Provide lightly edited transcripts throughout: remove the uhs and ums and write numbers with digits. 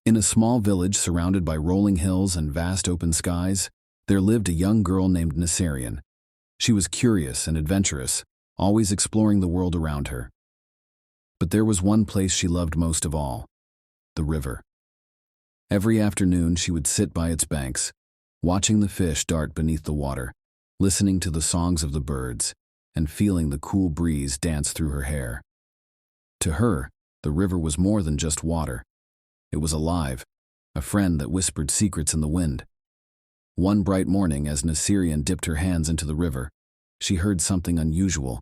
In a small village surrounded by rolling hills and vast open skies, there lived a young girl named Naserian. She was curious and adventurous, always exploring the world around her. But there was one place she loved most of all: the river. Every afternoon she would sit by its banks, watching the fish dart beneath the water, listening to the songs of the birds, and feeling the cool breeze dance through her hair. To her, the river was more than just water. It was alive, a friend that whispered secrets in the wind. One bright morning, as Naserian dipped her hands into the river, she heard something unusual,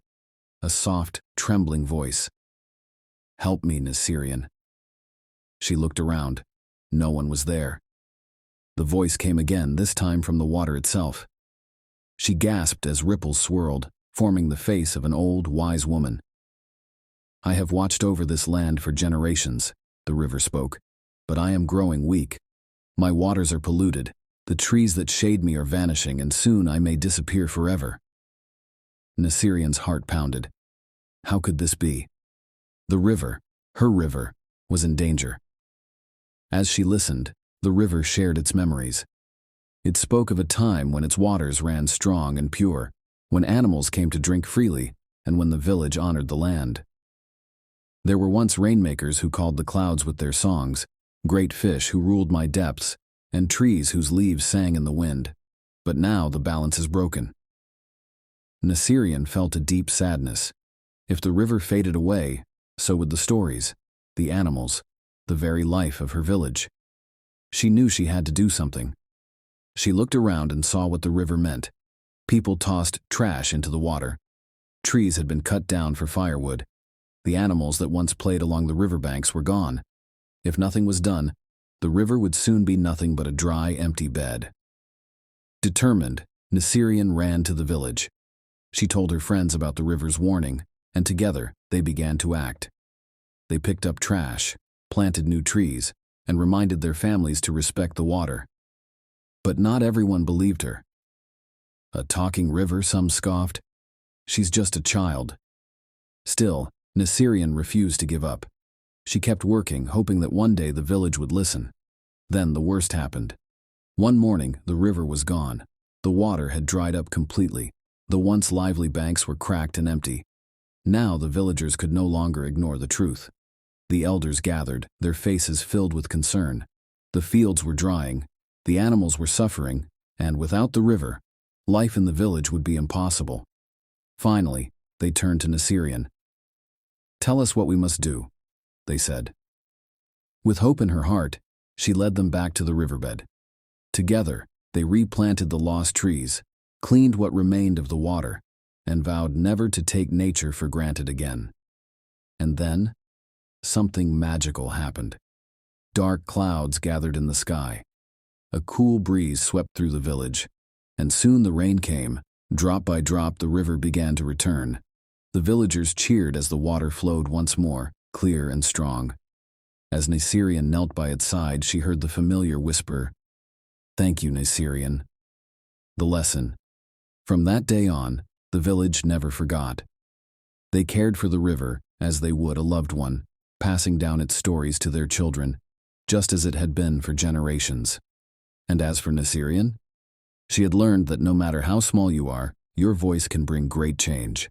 a soft, trembling voice. "Help me, Naserian." She looked around. No one was there. The voice came again, this time from the water itself. She gasped as ripples swirled, forming the face of an old, wise woman. "I have watched over this land for generations," the river spoke, "but I am growing weak. My waters are polluted, the trees that shade me are vanishing, and soon I may disappear forever." Naserian's heart pounded. How could this be? The river, her river, was in danger. As she listened, the river shared its memories. It spoke of a time when its waters ran strong and pure, when animals came to drink freely, and when the village honored the land. There were once rainmakers who called the clouds with their songs, great fish who ruled my depths, and trees whose leaves sang in the wind. But now the balance is broken. Naserian felt a deep sadness. If the river faded away, so would the stories, the animals, the very life of her village. She knew she had to do something. She looked around and saw what the river meant. People tossed trash into the water. Trees had been cut down for firewood. The animals that once played along the riverbanks were gone. If nothing was done, the river would soon be nothing but a dry, empty bed. Determined, Naserian ran to the village. She told her friends about the river's warning, and together they began to act. They picked up trash, planted new trees, and reminded their families to respect the water. But not everyone believed her. "A talking river," some scoffed. "She's just a child." Still, Naserian refused to give up. She kept working, hoping that one day the village would listen. Then the worst happened. One morning, the river was gone. The water had dried up completely. The once lively banks were cracked and empty. Now the villagers could no longer ignore the truth. The elders gathered, their faces filled with concern. The fields were drying, the animals were suffering, and without the river, life in the village would be impossible. Finally, they turned to Naserian. "Tell us what we must do," they said. With hope in her heart, she led them back to the riverbed. Together, they replanted the lost trees, cleaned what remained of the water, and vowed never to take nature for granted again. And then, something magical happened. Dark clouds gathered in the sky. A cool breeze swept through the village, and soon the rain came. Drop by drop the river began to return. The villagers cheered as the water flowed once more, clear and strong. As Naserian knelt by its side, she heard the familiar whisper, "Thank you, Naserian." The lesson. From that day on, the village never forgot. They cared for the river as they would a loved one, passing down its stories to their children, just as it had been for generations. And as for Naserian, she had learned that no matter how small you are, your voice can bring great change.